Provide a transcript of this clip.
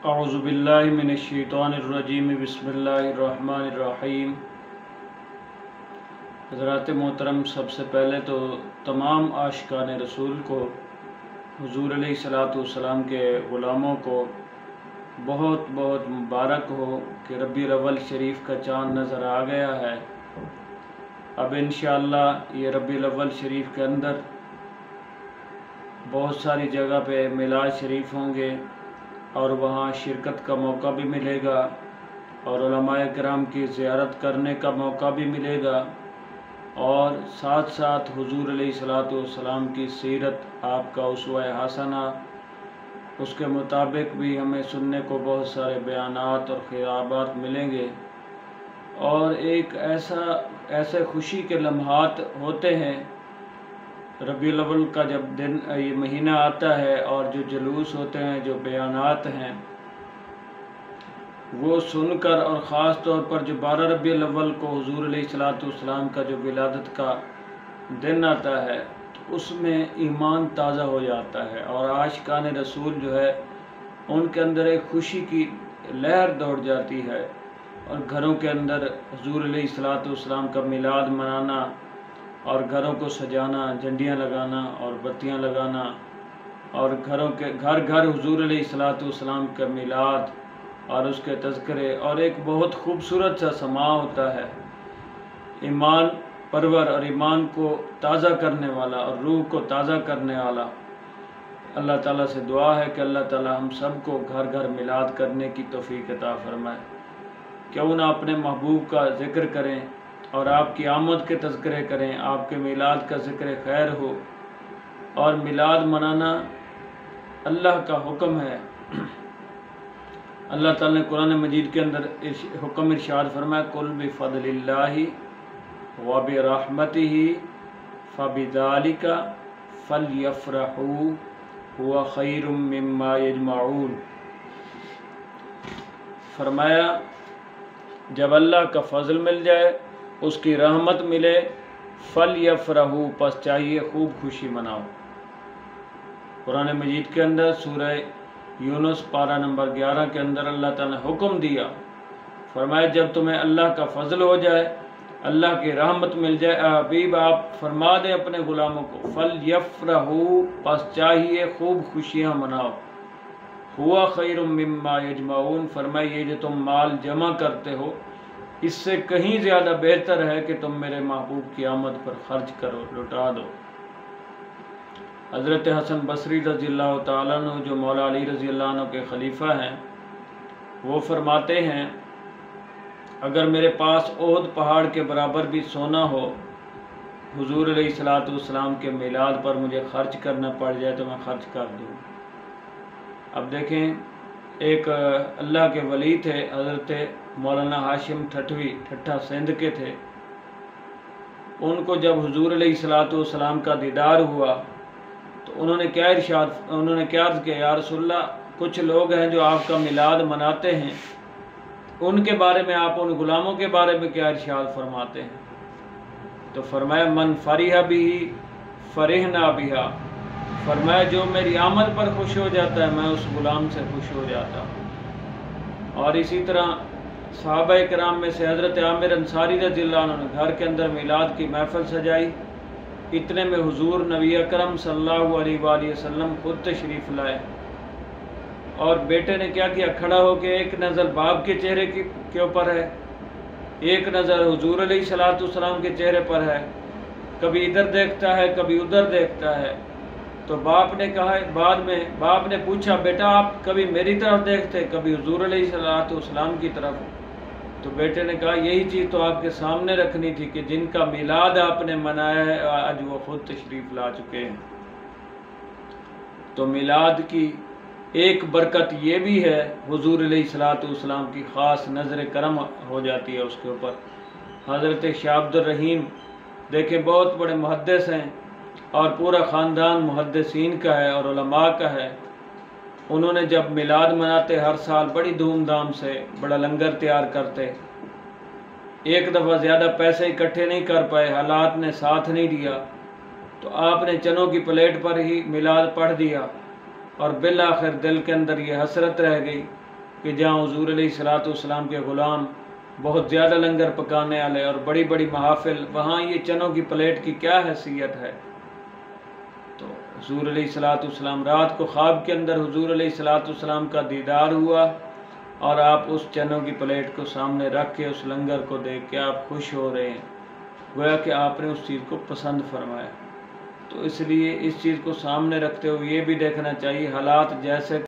اعوذ باللہ من الشیطان الرجیم بسم اللہ الرحمن الرحیم۔ حضرات محترم، سب سے پہلے تو تمام عاشقان رسول کو، حضور علیہ الصلوۃ والسلام کے غلاموں کو بہت بہت مبارک ہو کہ ربیع الاول شریف کا چاند نظر آ گیا ہے۔ اب انشاءاللہ یہ ربیع الاول شریف کے اندر بہت ساری جگہ پہ میلاد شریف ہوں گے اور وہاں شرکت کا موقع بھی ملے گا اور علماء کرام کی زیارت کرنے کا موقع بھی ملے گا، اور ساتھ ساتھ حضور علیہ الصلوۃ والسلام کی سیرت، آپ کا اسوہ حسنہ، اس کے مطابق بھی ہمیں سننے کو بہت سارے بیانات اور خطابات ملیں گے، اور ایک ایسے خوشی کے لمحات ہوتے ہیں ربیع الاول کا جب دن یہ مہینہ آتا ہے، اور جو جلوس ہوتے ہیں، جو بیانات ہیں، وہ سن کر، اور خاص طور پر جو 12 ربیع الاول کو حضور علیہ الصلوۃ والسلام کا جو ولادت کا دن آتا ہے، تو اس میں ایمان تازہ ہو جاتا ہے، اور عاشقان رسول جو ہے ان کے اندر ایک خوشی کی لہر دوڑ جاتی ہے، اور گھروں کے اندر حضور علیہ الصلوۃ والسلام کا میلاد منانا اور گھروں کو سجانا، جھنڈیاں لگانا اور بتیاں لگانا، اور گھر گھر حضور علیہ الصلوۃ والسلام کا میلاد اور اس کے تذکرے، اور ایک بہت خوبصورت سا سما ہوتا ہے، ایمان پرور اور ایمان کو تازہ کرنے والا اور روح کو تازہ کرنے والا۔ اللہ تعالیٰ سے دعا ہے کہ اللہ تعالیٰ ہم سب کو گھر گھر میلاد کرنے کی توفیق عطا فرمائے۔ کیوں نہ اپنے محبوب کا ذکر کریں اور آپ کی آمد کے تذکرے کریں، آپ کے میلاد کا ذکر خیر ہو، اور میلاد منانا اللہ کا حکم ہے۔ اللہ تعالیٰ نے قرآن مجید کے اندر حکم ارشاد فرمایا، قُلْ بِفَضْلِ اللَّهِ وَبِرَحْمَتِهِ فَبِذَلِكَ فَلْيَفْرَحُوا هُوَ خَيْرٌ مِّمَّا يَجْمَعُونَ۔ فرمایا جب اللہ کا فضل مل جائے، اس کی رحمت ملے، فَلْيَفْرَحُوا، پس چاہیے خوب خوشی مناؤ۔ قرآن مجید کے اندر سورہ یونس پارہ نمبر 11 کے اندر اللہ تعالیٰ نے حکم دیا، فرمایا جب تمہیں اللہ کا فضل ہو جائے، اللہ کی رحمت مل جائے، حبیب آپ فرما دیں اپنے غلاموں کو، فَلْيَفْرَحُوا، پس چاہیے خوب خوشیاں مناؤ، ہوا خیر مما یجمعون، فرمایا یہ جو تم مال جمع کرتے ہو، اس سے کہیں زیادہ بہتر ہے کہ تم میرے محبوب کی آمد پر خرچ کرو، لٹا دو۔ حضرت حسن بصری رضی اللہ تعالیٰ عنہ، جو مولا علی رضی اللہ عنہ کے خلیفہ ہیں، وہ فرماتے ہیں اگر میرے پاس احد پہاڑ کے برابر بھی سونا ہو، حضور علیہ الصلوۃ والسلام کے میلاد پر مجھے خرچ کرنا پڑ جائے تو میں خرچ کر دوں۔ اب دیکھیں، ایک اللہ کے ولی تھے، حضرت مولانا ہاشم ٹھٹوی، ٹھٹھا سندھ کے تھے۔ ان کو جب حضور علیہ الصلوۃ والسلام کا دیدار ہوا تو انہوں نے کیا عرض کیا، یا رسول اللہ، کچھ لوگ ہیں جو آپ کا میلاد مناتے ہیں، ان کے بارے میں آپ ان غلاموں کے بارے میں کیا ارشاد فرماتے ہیں؟ تو فرمایا من فرح بھی فرحنا بہا، فرمایا جو میری آمد پر خوش ہو جاتا ہے میں اس غلام سے خوش ہو جاتا ہوں۔ اور اسی طرح صحابہ کرام میں سے حضرت عامر انصاری رضی اللہ عنہ نے گھر کے اندر میلاد کی محفل سجائی، اتنے میں حضور نبی اکرم صلی اللہ علیہ وآلہ وسلم خود تشریف لائے، اور بیٹے نے کیا کیا، کھڑا ہو کے ایک نظر باپ کے چہرے کے اوپر ہے، ایک نظر حضور علیہ الصلوۃ والسلام کے چہرے پر ہے، کبھی ادھر دیکھتا ہے کبھی ادھر دیکھتا ہے۔ تو باپ نے کہا، بعد میں باپ نے پوچھا، بیٹا آپ کبھی میری طرف دیکھتے کبھی حضور علیہ الصلوۃ والسلام کی طرف؟ تو بیٹے نے کہا یہی چیز تو آپ کے سامنے رکھنی تھی کہ جن کا میلاد آپ نے منایا ہے آج وہ خود تشریف لا چکے ہیں۔ تو میلاد کی ایک برکت یہ بھی ہے، حضور علیہ الصلوۃ والسلام کی خاص نظر کرم ہو جاتی ہے اس کے اوپر۔ حضرت شاہ عبد الرحیم دیکھیں، بہت بڑے محدث ہیں، اور پورا خاندان محدثین کا ہے اور علماء کا ہے۔ انہوں نے جب میلاد مناتے ہر سال بڑی دھوم دھام سے بڑا لنگر تیار کرتے، ایک دفعہ زیادہ پیسے اکٹھے نہیں کر پائے، حالات نے ساتھ نہیں دیا، تو آپ نے چنوں کی پلیٹ پر ہی میلاد پڑھ دیا، اور بالآخر دل کے اندر یہ حسرت رہ گئی کہ جہاں حضور علیہ السلام کے غلام بہت زیادہ لنگر پکانے والے اور بڑی بڑی محافل، وہاں یہ چنوں کی پلیٹ کی کیا حیثیت ہے؟ تو حضور علیہ السلام رات کو خواب کے اندر حضور علیہ السلام کا دیدار ہوا، اور آپ اس چنوں کی پلیٹ کو سامنے رکھ کے اس لنگر کو دیکھ کے آپ خوش ہو رہے ہیں، گویا کہ آپ نے اس چیز کو پسند فرمایا۔ تو اس لیے اس چیز کو سامنے رکھتے ہوئے یہ بھی دیکھنا چاہیے حالات جیسے